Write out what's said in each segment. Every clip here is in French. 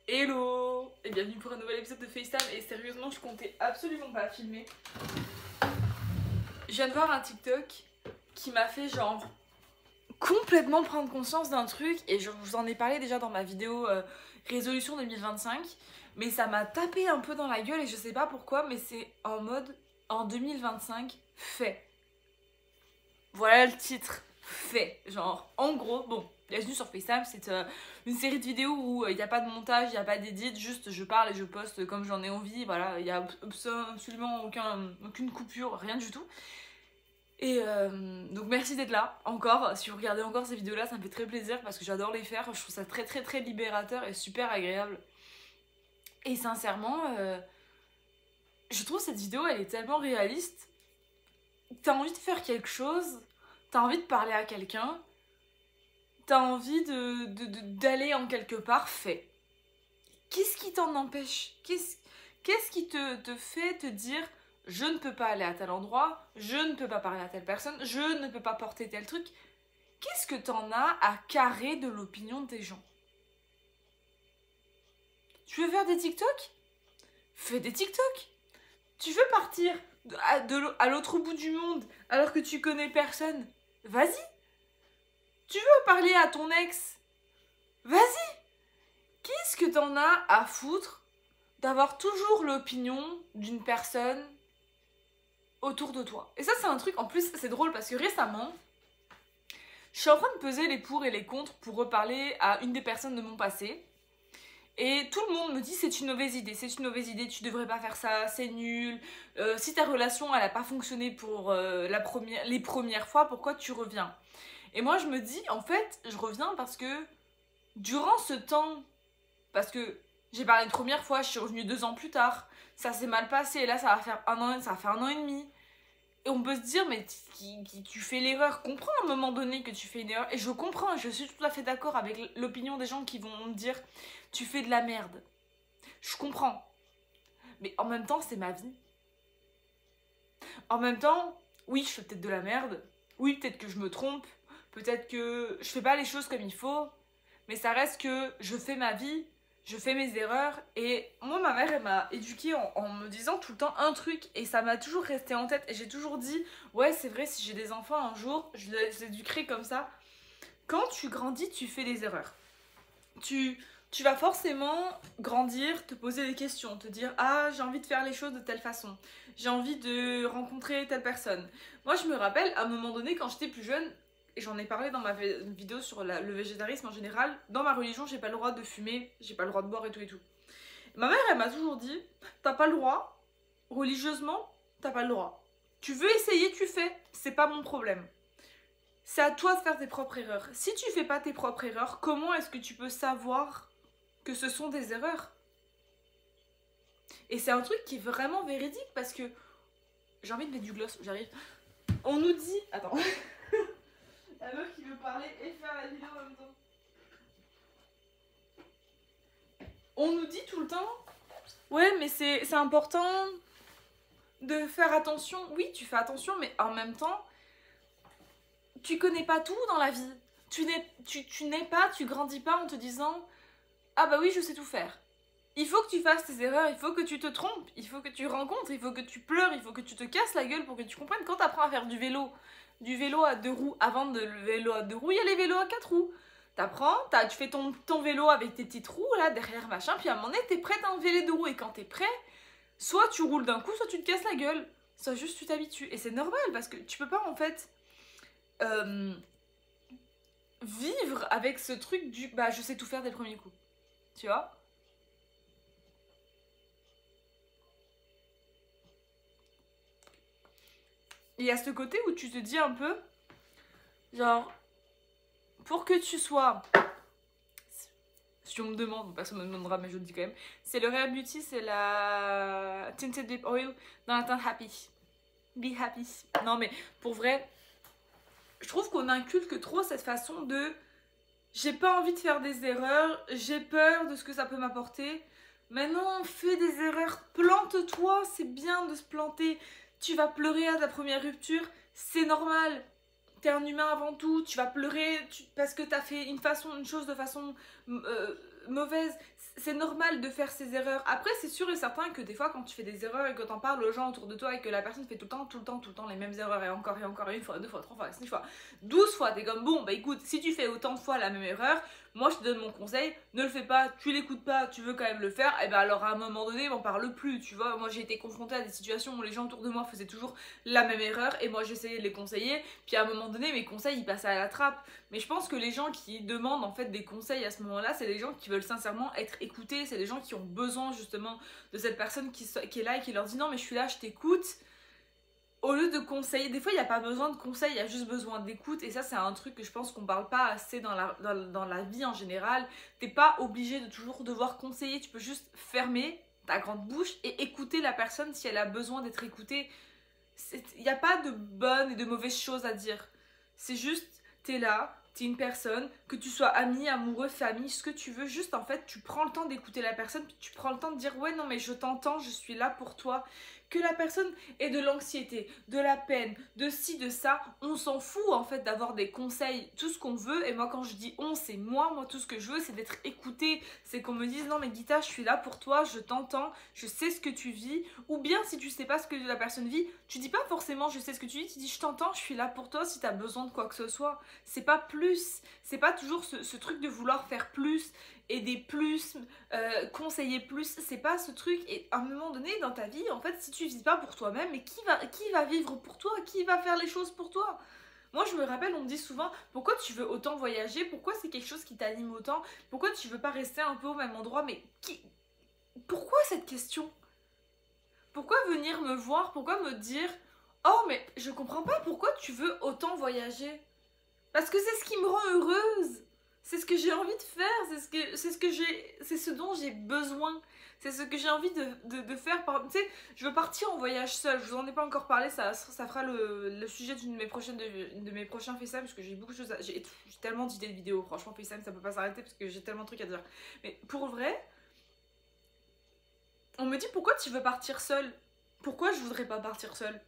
Hello et bienvenue pour un nouvel épisode de FaceTime. Et sérieusement, je comptais absolument pas filmer. Je viens de voir un TikTok qui m'a fait genre complètement prendre conscience d'un truc. Et je vous en ai parlé déjà dans ma vidéo résolution 2025. Mais ça m'a tapé un peu dans la gueule et je sais pas pourquoi. Mais c'est en mode en 2025 fait. Voilà le titre, fait. Genre en gros, bon. Bienvenue sur FaceTime, c'est une série de vidéos où il n'y a pas de montage, il n'y a pas d'édit, juste je parle et je poste comme j'en ai envie, voilà, il n'y a absolument aucune coupure, rien du tout. Et donc merci d'être là, encore, si vous regardez encore ces vidéos là, ça me fait très plaisir parce que j'adore les faire, je trouve ça très très très libérateur et super agréable. Et sincèrement, je trouve cette vidéo elle est tellement réaliste, t'as envie de faire quelque chose, t'as envie de parler à quelqu'un, t'as envie d'aller en quelque part, fais. Qu'est-ce qui t'en empêche? Qu'est-ce qui te fait te dire je ne peux pas aller à tel endroit, je ne peux pas parler à telle personne, je ne peux pas porter tel truc? Qu'est-ce que t'en as à carrer de l'opinion des gens? Tu veux faire des TikTok? Fais des TikTok. Tu veux partir à l'autre bout du monde alors que tu connais personne? Vas-y. Tu veux parler à ton ex? Vas-y. Qu'est-ce que t'en as à foutre d'avoir toujours l'opinion d'une personne autour de toi? Et ça, c'est un truc, en plus, c'est drôle parce que récemment, je suis en train de peser les pour et les contre pour reparler à une des personnes de mon passé. Et tout le monde me dit c'est une mauvaise idée, tu devrais pas faire ça, c'est nul. Si ta relation elle a pas fonctionné pour les premières fois, pourquoi tu reviens? Et moi je me dis en fait je reviens parce que durant ce temps, parce que j'ai parlé une première fois, je suis revenue 2 ans plus tard, ça s'est mal passé, et là ça va faire un an et demi. Et on peut se dire, mais tu fais l'erreur, comprends à un moment donné que tu fais une erreur. Et je comprends, je suis tout à fait d'accord avec l'opinion des gens qui vont me dire, tu fais de la merde. Je comprends. Mais en même temps, c'est ma vie. En même temps, oui, je fais peut-être de la merde. Oui, peut-être que je me trompe. Peut-être que je fais pas les choses comme il faut. Mais ça reste que je fais ma vie. Je fais mes erreurs et moi ma mère elle m'a éduquée en me disant tout le temps un truc et ça m'a toujours resté en tête et j'ai toujours dit ouais c'est vrai si j'ai des enfants un jour je les éduquerai comme ça. Quand tu grandis tu fais des erreurs. Tu vas forcément grandir, te poser des questions, te dire ah j'ai envie de faire les choses de telle façon, j'ai envie de rencontrer telle personne. Moi je me rappelle à un moment donné quand j'étais plus jeune, et j'en ai parlé dans ma vidéo sur le végétarisme en général, dans ma religion j'ai pas le droit de fumer, j'ai pas le droit de boire et tout et tout. Ma mère elle m'a toujours dit t'as pas le droit, religieusement t'as pas le droit. Tu veux essayer tu fais, c'est pas mon problème. C'est à toi de faire tes propres erreurs. Si tu fais pas tes propres erreurs, comment est-ce que tu peux savoir que ce sont des erreurs? Et c'est un truc qui est vraiment véridique parce que j'ai envie de mettre du gloss, j'arrive. On nous dit... Attends. La meuf qui veut parler et faire la vidéo en même temps. On nous dit tout le temps, ouais mais c'est important de faire attention. Oui tu fais attention mais en même temps, tu connais pas tout dans la vie. Tu grandis pas en te disant, ah bah oui je sais tout faire. Il faut que tu fasses tes erreurs, il faut que tu te trompes, il faut que tu rencontres, il faut que tu pleures, il faut que tu te casses la gueule pour que tu comprennes. Quand tu apprends à faire du vélo à 2 roues, avant le vélo à 2 roues, il y a les vélos à 4 roues. T'apprends, tu fais ton vélo avec tes petites roues là derrière machin, puis à un moment donné t'es prêt à un vélo de roues et quand t'es prêt, soit tu roules d'un coup, soit tu te casses la gueule, soit juste tu t'habitues. Et c'est normal parce que tu peux pas en fait vivre avec ce truc du bah je sais tout faire dès le premier coup, tu vois. Et il y a ce côté où tu te dis un peu, genre, pour que tu sois, si on me demande, personne me demandera mais je le dis quand même, c'est le Rare Beauty, c'est la Tinted Lip Oil dans la teinte Happy. Be happy. Non mais, pour vrai, je trouve qu'on inculque trop cette façon de, j'ai pas envie de faire des erreurs, j'ai peur de ce que ça peut m'apporter. Mais non, fais des erreurs, plante-toi, c'est bien de se planter. Tu vas pleurer à ta première rupture, c'est normal. t'es un humain avant tout, tu vas pleurer parce que t'as fait une chose de façon mauvaise. C'est normal de faire ces erreurs. Après, c'est sûr et certain que des fois, quand tu fais des erreurs et que t'en parles aux gens autour de toi et que la personne fait tout le temps les mêmes erreurs et encore, une fois, deux fois, trois fois, 6 fois, 12 fois, t'es comme bon, bah écoute, si tu fais autant de fois la même erreur, moi je te donne mon conseil, ne le fais pas, tu l'écoutes pas, tu veux quand même le faire, et ben alors à un moment donné, m'en parle plus, tu vois. Moi j'ai été confrontée à des situations où les gens autour de moi faisaient toujours la même erreur et moi j'essayais de les conseiller, puis à un moment donné, mes conseils ils passaient à la trappe. Mais je pense que les gens qui demandent en fait des conseils à ce moment-là, c'est des gens qui veulent sincèrement être écoutés, c'est des gens qui ont besoin justement de cette personne qui est là et qui leur dit non mais je suis là, je t'écoute. Au lieu de conseiller, des fois il n'y a pas besoin de conseils, il y a juste besoin d'écoute. Et ça c'est un truc que je pense qu'on parle pas assez dans la vie en général. T'es pas obligé de toujours devoir conseiller, tu peux juste fermer ta grande bouche et écouter la personne si elle a besoin d'être écoutée. Il n'y a pas de bonnes et de mauvaises choses à dire. C'est juste, t'es là, t'es une personne, que tu sois ami, amoureux, famille, ce que tu veux, juste en fait tu prends le temps d'écouter la personne, puis tu prends le temps de dire ouais non mais je t'entends, je suis là pour toi. Que la personne ait de l'anxiété, de la peine, de ci, de ça, on s'en fout en fait d'avoir des conseils, tout ce qu'on veut. Et moi quand je dis on, c'est moi tout ce que je veux c'est d'être écoutée, c'est qu'on me dise non mais Guita je suis là pour toi, je t'entends, je sais ce que tu vis. Ou bien si tu sais pas ce que la personne vit, tu dis pas forcément je sais ce que tu vis, tu dis je t'entends, je suis là pour toi si t'as besoin de quoi que ce soit. C'est pas plus, c'est pas toujours ce truc de vouloir faire plus, aider plus, conseiller plus, c'est pas ce truc. Et à un moment donné dans ta vie, en fait, si tu vis pas pour toi-même, mais qui va vivre pour toi? Qui va faire les choses pour toi? Moi je me rappelle, on me dit souvent pourquoi tu veux autant voyager, pourquoi c'est quelque chose qui t'anime autant, pourquoi tu veux pas rester un peu au même endroit, mais pourquoi cette question? Pourquoi venir me voir, pourquoi me dire oh mais je comprends pas pourquoi tu veux autant voyager? Parce que c'est ce qui me rend heureuse. C'est ce que j'ai envie de faire, c'est ce dont j'ai besoin. C'est ce que j'ai envie de faire. Tu sais, je veux partir en voyage seule. Je vous en ai pas encore parlé, ça fera le sujet d'une de mes prochains FaceTime parce que j'ai beaucoup de choses j'ai tellement d'idées de vidéos. Franchement, FaceTime, ça peut pas s'arrêter parce que j'ai tellement de trucs à dire. Mais pour vrai, on me dit pourquoi tu veux partir seule? Pourquoi je voudrais pas partir seule?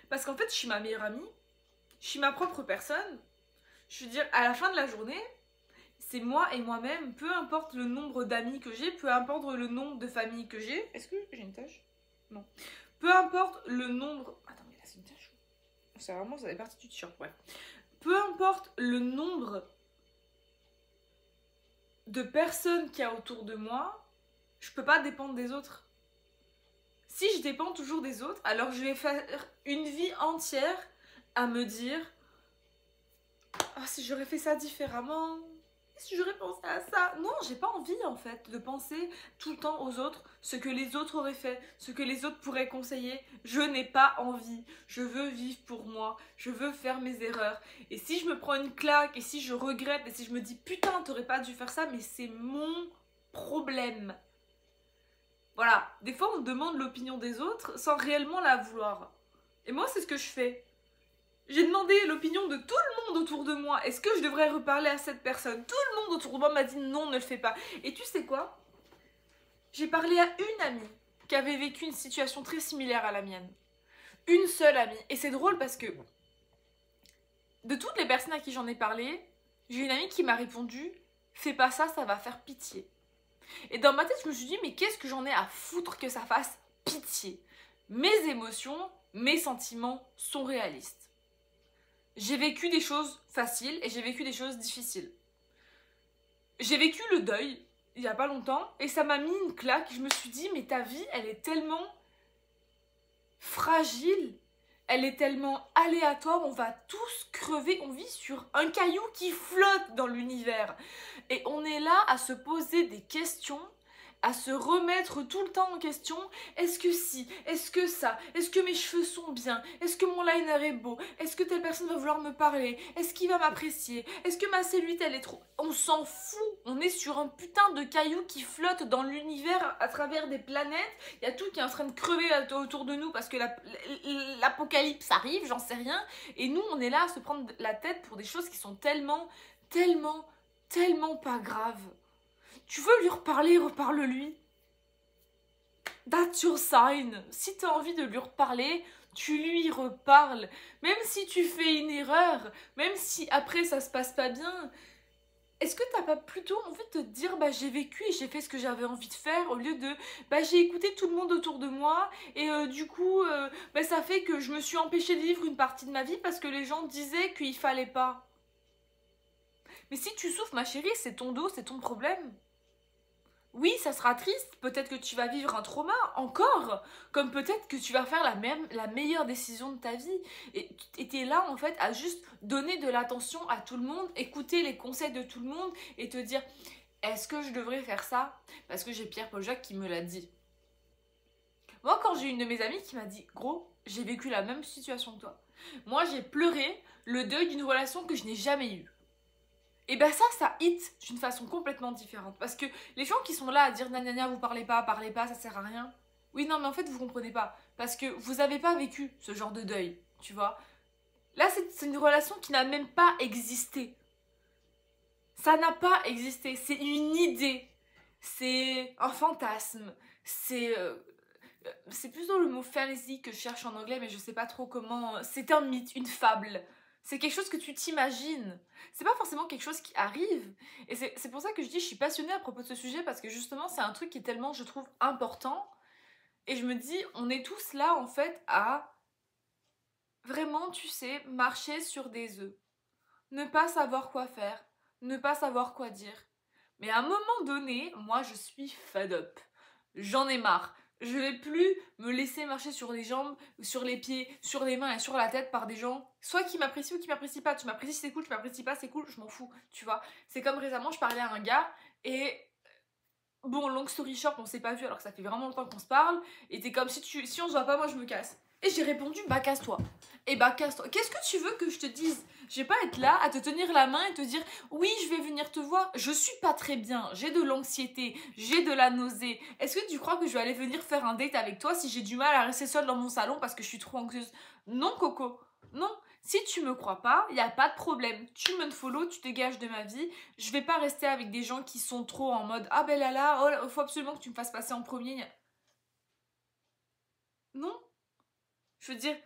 Parce qu'en fait, je suis ma meilleure amie. Je suis ma propre personne. Je veux dire, à la fin de la journée, c'est moi et moi-même, peu importe le nombre d'amis que j'ai, peu importe le nombre de familles que j'ai. Est-ce que j'ai une tâche? Non. Peu importe le nombre... Attends, mais là c'est une tâche. C'est vraiment, ça fait partie du t-shirt, ouais. Peu importe le nombre de personnes qu'il y a autour de moi, je peux pas dépendre des autres. Si je dépends toujours des autres, alors je vais faire une vie entière à me dire ah, si j'aurais fait ça différemment, si j'aurais pensé à ça. Non, j'ai pas envie en fait de penser tout le temps aux autres, ce que les autres auraient fait, ce que les autres pourraient conseiller. Je n'ai pas envie. Je veux vivre pour moi. Je veux faire mes erreurs. Et si je me prends une claque, et si je regrette, et si je me dis putain, t'aurais pas dû faire ça, mais c'est mon problème. Voilà, des fois on demande l'opinion des autres sans réellement la vouloir. Et moi c'est ce que je fais. J'ai demandé l'opinion de tout le monde autour de moi. Est-ce que je devrais reparler à cette personne? Tout le monde autour de moi m'a dit non, ne le fais pas. Et tu sais quoi? J'ai parlé à une amie qui avait vécu une situation très similaire à la mienne. Une seule amie. Et c'est drôle parce que de toutes les personnes à qui j'en ai parlé, j'ai une amie qui m'a répondu fais pas ça, ça va faire pitié. Et dans ma tête, je me suis dit mais qu'est-ce que j'en ai à foutre que ça fasse pitié? Mes émotions, mes sentiments sont réalistes. J'ai vécu des choses faciles et j'ai vécu des choses difficiles. J'ai vécu le deuil il y a pas longtemps et ça m'a mis une claque. Je me suis dit mais ta vie elle est tellement fragile, elle est tellement aléatoire, on va tous crever, on vit sur un caillou qui flotte dans l'univers. Et on est là à se poser des questions, à se remettre tout le temps en question. Est-ce que si? Est-ce que ça? Est-ce que mes cheveux sont bien? Est-ce que mon liner est beau? Est-ce que telle personne va vouloir me parler? Est-ce qu'il va m'apprécier? Est-ce que ma cellulite elle est trop... On s'en fout. On est sur un putain de caillou qui flotte dans l'univers à travers des planètes. Il y a tout qui est en train de crever autour de nous parce que l'apocalypse arrive, j'en sais rien. Et nous on est là à se prendre la tête pour des choses qui sont tellement pas graves. Tu veux lui reparler, reparle-lui. That's your sign. Si tu as envie de lui reparler, tu lui reparles. Même si tu fais une erreur, même si après ça se passe pas bien, est-ce que t'as pas plutôt envie de te dire bah j'ai vécu et j'ai fait ce que j'avais envie de faire au lieu de bah j'ai écouté tout le monde autour de moi et du coup bah ça fait que je me suis empêchée de vivre une partie de ma vie parce que les gens disaient qu'il fallait pas. Mais si tu souffres ma chérie, c'est ton dos, c'est ton problème. Oui, ça sera triste, peut-être que tu vas vivre un trauma encore, comme peut-être que tu vas faire la meilleure décision de ta vie. Et t'es là en fait à juste donner de l'attention à tout le monde, écouter les conseils de tout le monde et te dire est-ce que je devrais faire ça? Parce que j'ai Pierre Paul Jacques qui me l'a dit. Moi quand j'ai une de mes amies qui m'a dit gros, j'ai vécu la même situation que toi. Moi j'ai pleuré le deuil d'une relation que je n'ai jamais eue. Et ben ça hit d'une façon complètement différente. Parce que les gens qui sont là à dire nanana, vous parlez pas, ça sert à rien. Oui, non, mais en fait, vous comprenez pas. Parce que vous avez pas vécu ce genre de deuil, tu vois. Là, c'est une relation qui n'a même pas existé. Ça n'a pas existé. C'est une idée. C'est un fantasme. C'est plutôt le mot fantasy que je cherche en anglais, mais je sais pas trop comment. C'est un mythe, une fable. C'est quelque chose que tu t'imagines. C'est pas forcément quelque chose qui arrive. Et c'est pour ça que je dis, je suis passionnée à propos de ce sujet, parce que justement, c'est un truc qui est tellement, je trouve, important. Et je me dis, on est tous là, en fait, à vraiment, tu sais, marcher sur des œufs. Ne pas savoir quoi faire. Ne pas savoir quoi dire. Mais à un moment donné, moi, je suis fed up. J'en ai marre. Je vais plus me laisser marcher sur les jambes, sur les pieds, sur les mains et sur la tête par des gens, soit qui m'apprécient ou qui m'apprécient pas. Tu m'apprécies, c'est cool, tu m'apprécies pas, c'est cool, je m'en fous, tu vois. C'est comme récemment, je parlais à un gars et bon, long story short, on s'est pas vu alors que ça fait vraiment longtemps qu'on se parle. Et t'es comme si on se voit pas, moi je me casse. Et j'ai répondu, bah casse-toi. Et bah casse-toi. Qu'est-ce que tu veux que je te dise? Je vais pas être là à te tenir la main et te dire, oui, je vais venir te voir. Je suis pas très bien. J'ai de l'anxiété. J'ai de la nausée. Est-ce que tu crois que je vais aller venir faire un date avec toi si j'ai du mal à rester seule dans mon salon parce que je suis trop anxieuse? Non, Coco. Non. Si tu me crois pas, y a pas de problème. Tu me follow, tu dégages de ma vie. Je vais pas rester avec des gens qui sont trop en mode ah ben là, oh, faut absolument que tu me fasses passer en premier. Non, je veux dire,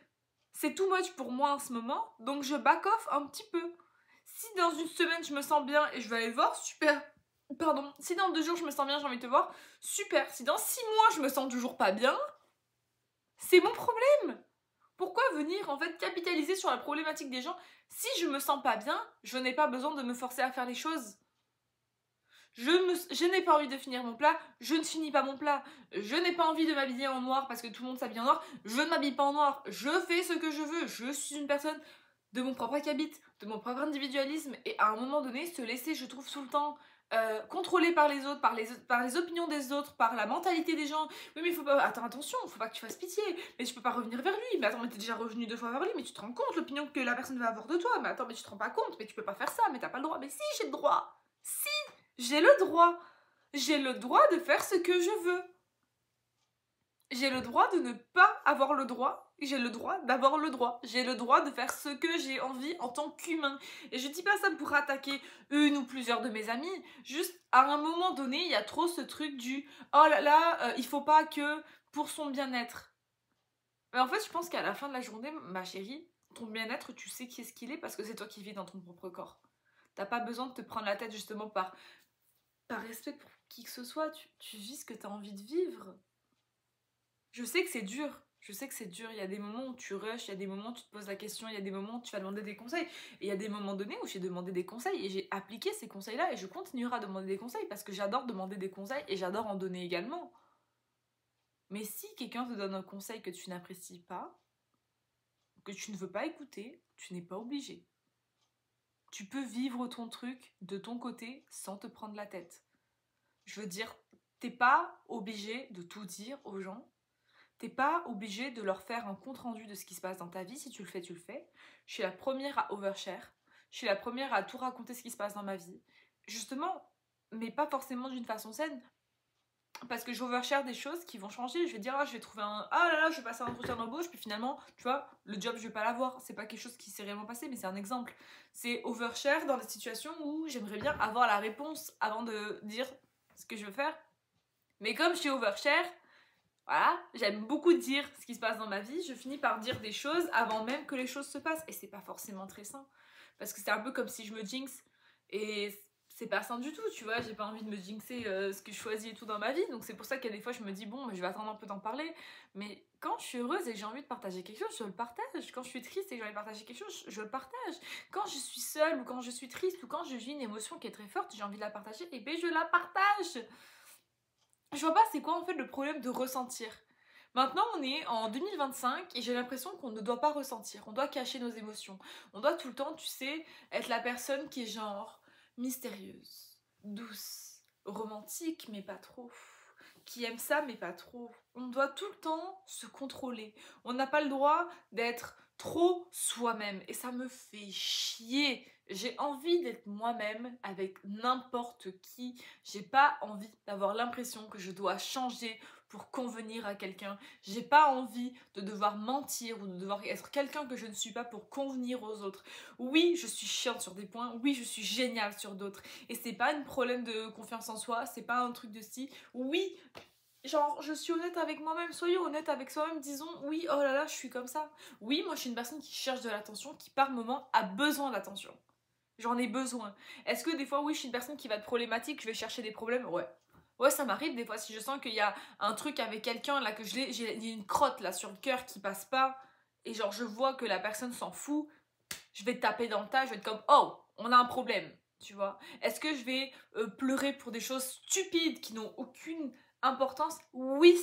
c'est too much pour moi en ce moment, donc je back off un petit peu. Si dans une semaine je me sens bien et je vais aller le voir, super. Pardon, si dans 2 jours je me sens bien, j'ai envie de te voir, super. Si dans 6 mois je me sens toujours pas bien, c'est mon problème. Pourquoi venir en fait capitaliser sur la problématique des gens? Si je me sens pas bien, je n'ai pas besoin de me forcer à faire les choses. Je n'ai pas envie de finir mon plat, je ne finis pas mon plat. Je n'ai pas envie de m'habiller en noir parce que tout le monde s'habille en noir, je ne m'habille pas en noir. Je fais ce que je veux, je suis une personne de mon propre acabit, de mon propre individualisme. Et à un moment donné, se laisser, je trouve, tout le temps contrôler par les autres, par les opinions des autres, par la mentalité des gens. Oui, mais il faut pas. Attends, attention, faut pas que tu fasses pitié. Mais tu peux pas revenir vers lui. Mais attends, mais t'es déjà revenu 2 fois vers lui. Mais tu te rends compte l'opinion que la personne va avoir de toi. Mais attends, mais tu te rends pas compte. Mais tu peux pas faire ça. Mais t'as pas le droit. Mais si, j'ai le droit. Si, j'ai le droit. J'ai le droit de faire ce que je veux. J'ai le droit de ne pas avoir le droit. J'ai le droit d'avoir le droit. J'ai le droit de faire ce que j'ai envie en tant qu'humain. Et je dis pas ça pour attaquer une ou plusieurs de mes amis. Juste, à un moment donné, il y a trop ce truc du « Oh là là, il faut pas que pour son bien-être. » Mais en fait, je pense qu'à la fin de la journée, ma chérie, ton bien-être, tu sais qui est-ce qu'il est parce que c'est toi qui vis dans ton propre corps. T'as pas besoin de te prendre la tête justement par respect pour qui que ce soit. Tu vis ce que t'as envie de vivre. Je sais que c'est dur. Je sais que c'est dur. Il y a des moments où tu rushes, il y a des moments où tu te poses la question, il y a des moments où tu vas demander des conseils. Et il y a des moments donnés où j'ai demandé des conseils et j'ai appliqué ces conseils-là et je continuerai à demander des conseils parce que j'adore demander des conseils et j'adore en donner également. Mais si quelqu'un te donne un conseil que tu n'apprécies pas, que tu ne veux pas écouter, tu n'es pas obligé. Tu peux vivre ton truc de ton côté sans te prendre la tête. Je veux dire, t'es pas obligé de tout dire aux gens. T'es pas obligé de leur faire un compte rendu de ce qui se passe dans ta vie. Si tu le fais, tu le fais. Je suis la première à overshare. Je suis la première à tout raconter ce qui se passe dans ma vie. Justement, mais pas forcément d'une façon saine. Parce que j'overshare des choses qui vont changer. Je vais dire, ah, je vais trouver un. Ah là là, je vais passer un entretien d'embauche. Puis finalement, tu vois, le job, je vais pas l'avoir. C'est pas quelque chose qui s'est réellement passé, mais c'est un exemple. C'est overshare dans des situations où j'aimerais bien avoir la réponse avant de dire ce que je veux faire. Mais comme je suis overshare, voilà, j'aime beaucoup dire ce qui se passe dans ma vie, je finis par dire des choses avant même que les choses se passent. Et c'est pas forcément très sain. Parce que c'est un peu comme si je me jinx. Et c'est pas sain du tout, tu vois, j'ai pas envie de me jinxer ce que je choisis et tout dans ma vie, donc c'est pour ça qu'il y a des fois je me dis bon, je vais attendre un peu d'en parler, mais quand je suis heureuse et que j'ai envie de partager quelque chose, je le partage, quand je suis triste et que j'ai envie de partager quelque chose, je le partage, quand je suis seule ou quand je suis triste ou quand je vis une émotion qui est très forte, j'ai envie de la partager, et ben je la partage. Je vois pas c'est quoi en fait le problème de ressentir. Maintenant, on est en 2025 et j'ai l'impression qu'on ne doit pas ressentir. On doit cacher nos émotions. On doit tout le temps, tu sais, être la personne qui est genre mystérieuse, douce, romantique, mais pas trop. Qui aime ça, mais pas trop. On doit tout le temps se contrôler. On n'a pas le droit d'être trop soi-même. Et ça me fait chier. J'ai envie d'être moi-même avec n'importe qui. J'ai pas envie d'avoir l'impression que je dois changer pour convenir à quelqu'un. J'ai pas envie de devoir mentir ou de devoir être quelqu'un que je ne suis pas pour convenir aux autres. Oui, je suis chiante sur des points, oui, je suis géniale sur d'autres. Et c'est pas un problème de confiance en soi, c'est pas un truc de style. Oui, genre, je suis honnête avec moi-même, soyons honnêtes avec soi-même, disons, oui, oh là là, je suis comme ça. Oui, moi je suis une personne qui cherche de l'attention, qui par moment a besoin d'attention. J'en ai besoin. Est-ce que des fois, oui, je suis une personne qui va être problématique, je vais chercher des problèmes? Ouais. Ouais, ça m'arrive des fois, si je sens qu'il y a un truc avec quelqu'un, là, que j'ai une crotte, là, sur le cœur qui passe pas, et genre, je vois que la personne s'en fout, je vais taper dans le tas, je vais être comme, oh, on a un problème, tu vois. Est-ce que je vais pleurer pour des choses stupides qui n'ont aucune importance? Oui.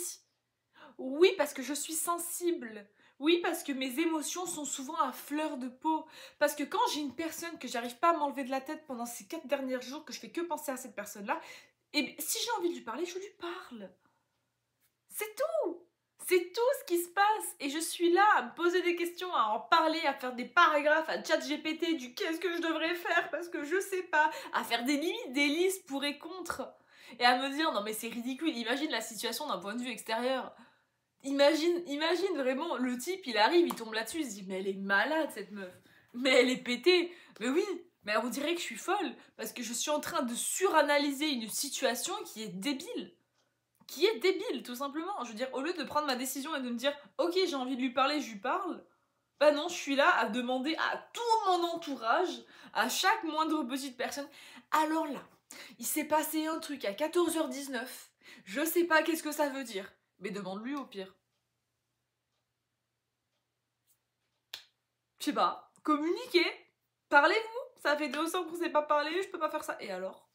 Oui, parce que je suis sensible. Oui, parce que mes émotions sont souvent à fleur de peau. Parce que quand j'ai une personne que j'arrive pas à m'enlever de la tête pendant ces 4 derniers jours, que je fais que penser à cette personne-là, et si j'ai envie de lui parler, je lui parle. C'est tout. C'est tout ce qui se passe. Et je suis là à me poser des questions, à en parler, à faire des paragraphes, à ChatGPT du qu'est-ce que je devrais faire parce que je sais pas, à faire des limites, des listes pour et contre. Et à me dire, non mais c'est ridicule, imagine la situation d'un point de vue extérieur. Imagine vraiment, le type, il arrive, il tombe là-dessus, il se dit, mais elle est malade cette meuf. Mais elle est pétée. Mais oui, mais on dirait que je suis folle parce que je suis en train de suranalyser une situation qui est débile. Qui est débile, tout simplement. Je veux dire, au lieu de prendre ma décision et de me dire, ok, j'ai envie de lui parler, je lui parle. Bah non, je suis là à demander à tout mon entourage, à chaque moindre petite personne. Alors là, il s'est passé un truc à 14h19. Je sais pas qu'est-ce que ça veut dire. Mais demande-lui au pire. Je sais pas. Communiquez. Parlez-vous. Ça fait 2 ans qu'on s'est pas parlé, je peux pas faire ça. Et alors?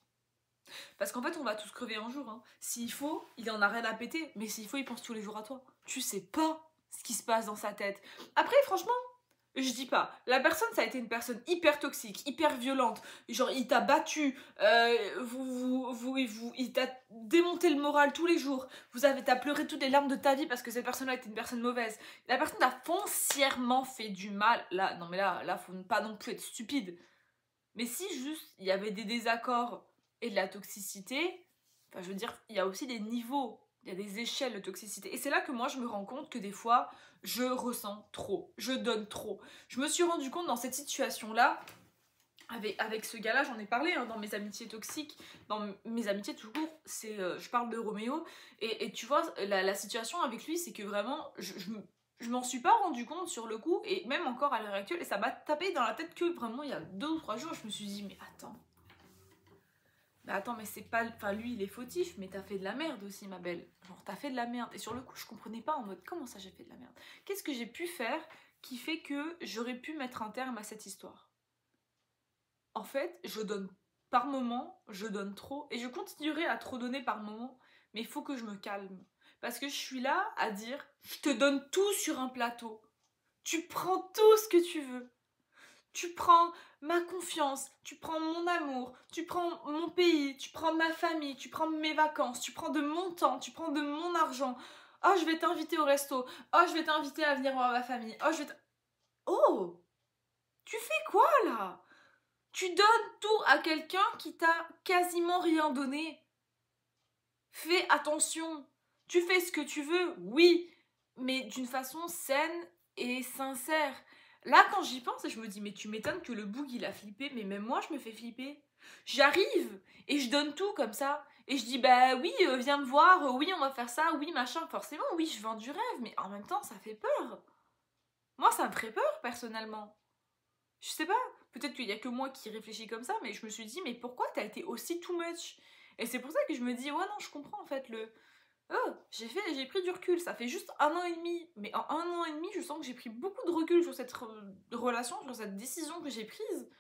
Parce qu'en fait, on va tous crever un jour. Hein. S'il faut, il en a rien à péter. Mais s'il faut, il pense tous les jours à toi. Tu sais pas ce qui se passe dans sa tête. Après, franchement, je dis pas. La personne, ça a été une personne hyper toxique, hyper violente. Genre, il t'a battu. Il t'a démonté le moral tous les jours. T'as pleuré toutes les larmes de ta vie parce que cette personne-là était une personne mauvaise. La personne t'a foncièrement fait du mal. Là, non mais là, faut pas non plus être stupide. Mais si juste il y avait des désaccords et de la toxicité, enfin je veux dire, il y a aussi des niveaux, il y a des échelles de toxicité. Et c'est là que moi je me rends compte que des fois, je ressens trop, je donne trop. Je me suis rendu compte dans cette situation-là, avec ce gars-là, j'en ai parlé hein, dans mes amitiés toxiques, dans mes amitiés toujours, je parle de Roméo, et tu vois, la situation avec lui, c'est que vraiment, je m'en suis pas rendu compte sur le coup, et même encore à l'heure actuelle, et ça m'a tapé dans la tête que vraiment il y a 2 ou 3 jours, je me suis dit, mais attends, mais c'est pas. Enfin, lui, il est fautif, mais t'as fait de la merde aussi, ma belle. Genre, t'as fait de la merde. Et sur le coup, je comprenais pas en mode, comment ça j'ai fait de la merde? Qu'est-ce que j'ai pu faire qui fait que j'aurais pu mettre un terme à cette histoire? En fait, je donne par moment, je donne trop, et je continuerai à trop donner par moment, mais il faut que je me calme. Parce que je suis là à dire, je te donne tout sur un plateau. Tu prends tout ce que tu veux. Tu prends ma confiance, tu prends mon amour, tu prends mon pays, tu prends ma famille, tu prends mes vacances, tu prends de mon temps, tu prends de mon argent. Oh, je vais t'inviter au resto. Oh, je vais t'inviter à venir voir ma famille. Oh, Oh, tu fais quoi là? Tu donnes tout à quelqu'un qui t'a quasiment rien donné. Fais attention. Tu fais ce que tu veux, oui, mais d'une façon saine et sincère. Là, quand j'y pense, je me dis, mais tu m'étonnes que le boug, il a flippé, mais même moi, je me fais flipper. J'arrive et je donne tout comme ça. Et je dis, bah oui, viens me voir, oui, on va faire ça, oui, machin. Forcément, oui, je vends du rêve, mais en même temps, ça fait peur. Moi, ça me ferait peur, personnellement. Je sais pas. Peut-être qu'il y a que moi qui réfléchis comme ça, mais je me suis dit, mais pourquoi t'as été aussi too much? Et c'est pour ça que je me dis, ouais non, je comprends en fait, j'ai pris du recul, ça fait juste 1 an et demi, mais en 1 an et demi, je sens que j'ai pris beaucoup de recul sur cette relation, sur cette décision que j'ai prise.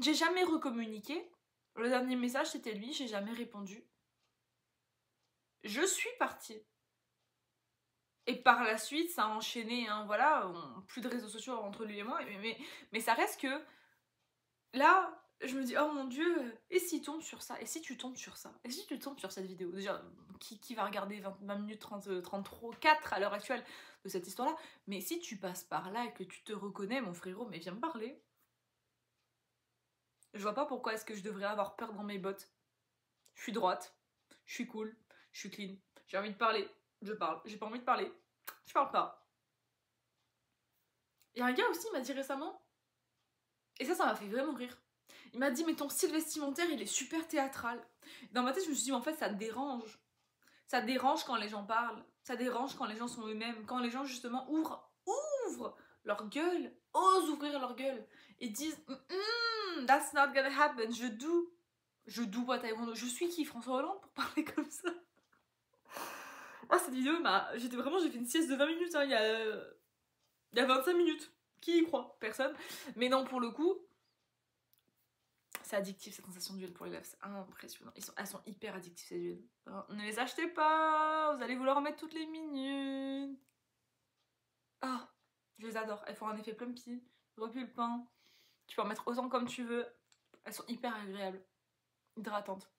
J'ai jamais recommuniqué, le dernier message c'était lui, j'ai jamais répondu. Je suis partie. Et par la suite, ça a enchaîné, hein, voilà, plus de réseaux sociaux entre lui et moi, mais ça reste que, là, je me dis, oh mon dieu, et s'il tombe sur ça? Et si tu tombes sur ça? Et si tu tombes sur cette vidéo? Déjà, qui va regarder 20 minutes 30, 33, 4 à l'heure actuelle de cette histoire-là? Mais si tu passes par là et que tu te reconnais, mon frérot, mais viens me parler. Je vois pas pourquoi est-ce que je devrais avoir peur dans mes bottes. Je suis droite, je suis cool, je suis clean, j'ai envie de parler, je parle, j'ai pas envie de parler, je parle pas. Il y a un gars aussi, il m'a dit récemment, et ça m'a fait vraiment rire. Il m'a dit, mais ton style vestimentaire, il est super théâtral. Dans ma tête, je me suis dit, mais en fait, ça te dérange. Ça te dérange quand les gens parlent. Ça dérange quand les gens sont eux-mêmes. Quand les gens, justement, ouvrent leur gueule, osent ouvrir leur gueule, et disent, that's not gonna happen, je do what I want. Je suis qui, François Hollande, pour parler comme ça? Oh, cette vidéo, j'ai fait une sieste de 20 minutes, hein, il y a 25 minutes. Qui y croit? Personne. Mais non, pour le coup, c'est addictif cette sensation d'huile pour les lèvres, c'est impressionnant. Elles sont hyper addictives ces huiles. Alors, ne les achetez pas, vous allez vouloir en mettre toutes les minutes. Ah, je les adore. Elles font un effet plumpy, repulpant. Tu peux en mettre autant comme tu veux. Elles sont hyper agréables, hydratantes.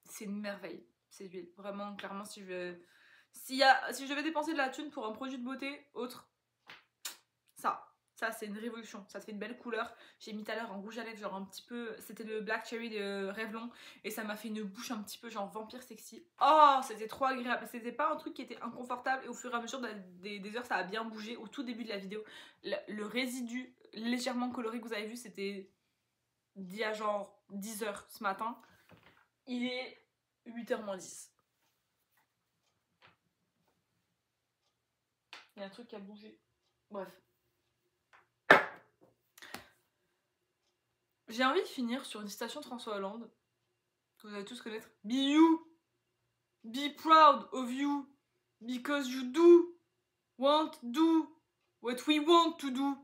C'est une merveille ces huiles. Vraiment, clairement, si je devais dépenser de la thune pour un produit de beauté autre, ça c'est une révolution, ça te fait une belle couleur. J'ai mis tout à l'heure en rouge à lèvres, genre un petit peu, c'était le Black Cherry de Revlon, et ça m'a fait une bouche un petit peu genre vampire sexy. Oh, c'était trop agréable, c'était pas un truc qui était inconfortable, et au fur et à mesure des heures ça a bien bougé. Au tout début de la vidéo, le résidu légèrement coloré que vous avez vu, c'était d'il y a genre 10 heures ce matin. Il est 8h moins 10. Il y a un truc qui a bougé. Bref. J'ai envie de finir sur une citation de François Hollande, que vous allez tous connaître. Be you, be proud of you, because you do what we want to do.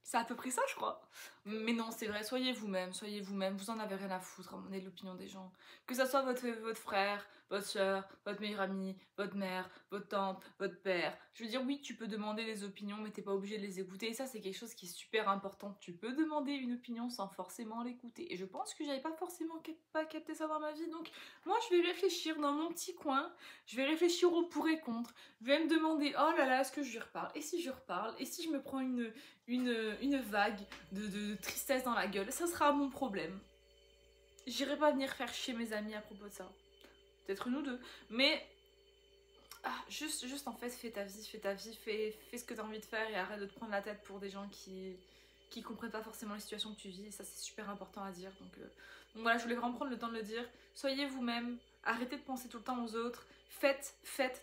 C'est à peu près ça, je crois. Mais non, c'est vrai, soyez vous-même, vous en avez rien à foutre à mon avis de l'opinion des gens. Que ça soit votre frère, votre soeur, votre meilleure amie, votre mère, votre tante, votre père. Je veux dire, oui, tu peux demander des opinions, mais t'es pas obligé de les écouter. Et ça, c'est quelque chose qui est super important. Tu peux demander une opinion sans forcément l'écouter. Et je pense que j'avais pas forcément pas capté ça dans ma vie. Donc, moi, je vais réfléchir dans mon petit coin. Je vais réfléchir au pour et contre. Je vais me demander, oh là là, est-ce que je lui reparle? Et si je reparle? Et si je me prends une vague de tristesse dans la gueule, ça sera mon problème. J'irai pas venir faire chier mes amis à propos de ça. Peut-être nous deux. Mais juste en fait, fais ta vie, fais ce que t'as envie de faire et arrête de te prendre la tête pour des gens qui comprennent pas forcément les situations que tu vis. Et ça, c'est super important à dire. Donc voilà, je voulais vraiment prendre le temps de le dire. Soyez vous-même, arrêtez de penser tout le temps aux autres. Faites,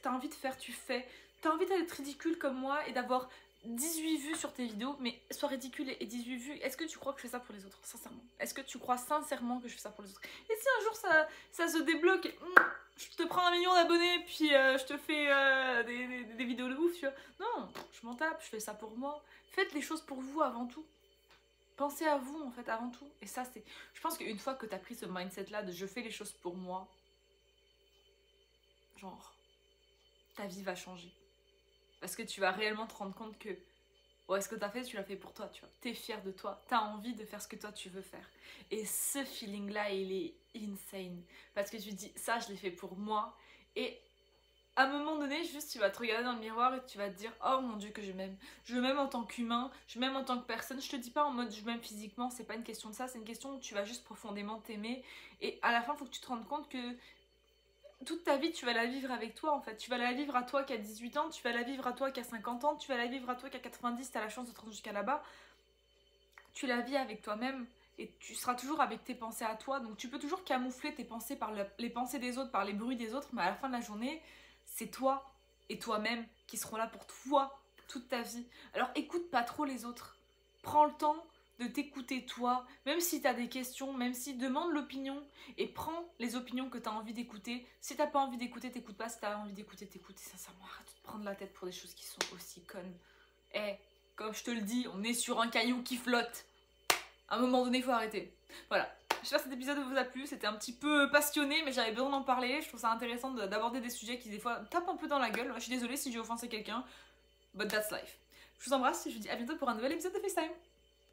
t'as envie de faire, tu fais. T'as envie d'être ridicule comme moi et d'avoir 18 vues sur tes vidéos, mais sois ridicule et 18 vues. Est-ce que tu crois que je fais ça pour les autres, sincèrement? Est-ce que tu crois sincèrement que je fais ça pour les autres? Et si un jour ça se débloque, je te prends 1 million d'abonnés, puis je te fais des vidéos de ouf, tu vois? Non, je m'en tape, je fais ça pour moi. Faites les choses pour vous avant tout. Pensez à vous, en fait, avant tout. Et ça, c'est... Je pense qu'une fois que t'as pris ce mindset-là de je fais les choses pour moi, genre, ta vie va changer. Parce que tu vas réellement te rendre compte que ouais, ce que t'as fait, tu l'as fait pour toi, tu vois. T'es fier de toi, t'as envie de faire ce que toi tu veux faire. Et ce feeling-là, il est insane. Parce que tu te dis, ça, je l'ai fait pour moi. Et à un moment donné, juste, tu vas te regarder dans le miroir et tu vas te dire, oh mon Dieu que je m'aime. Je m'aime en tant qu'humain, je m'aime en tant que personne. Je te dis pas en mode je m'aime physiquement, c'est pas une question de ça, c'est une question où tu vas juste profondément t'aimer. Et à la fin, il faut que tu te rendes compte que toute ta vie, tu vas la vivre avec toi en fait. Tu vas la vivre à toi qui a 18 ans, tu vas la vivre à toi qui a 50 ans, tu vas la vivre à toi qui a 90, t'as la chance de te rendre jusqu'à là-bas. Tu la vis avec toi-même et tu seras toujours avec tes pensées à toi. Donc tu peux toujours camoufler tes pensées par les pensées des autres, par les bruits des autres, mais à la fin de la journée, c'est toi et toi-même qui seront là pour toi toute ta vie. Alors écoute pas trop les autres. prends le temps de t'écouter toi, même si t'as des questions, même si demande l'opinion et prends les opinions que t'as envie d'écouter. Si t'as pas envie d'écouter, t'écoutes pas. Si t'as envie d'écouter, t'écoutes. Et sincèrement, arrête de te prendre la tête pour des choses qui sont aussi connes. Comme je te le dis, on est sur un caillou qui flotte. À un moment donné, il faut arrêter. Voilà. J'espère que cet épisode vous a plu. C'était un petit peu passionné, mais j'avais besoin d'en parler. Je trouve ça intéressant d'aborder des sujets qui, des fois, tapent un peu dans la gueule. Je suis désolée si j'ai offensé quelqu'un. But that's life. Je vous embrasse et je vous dis à bientôt pour un nouvel épisode de FaceTime.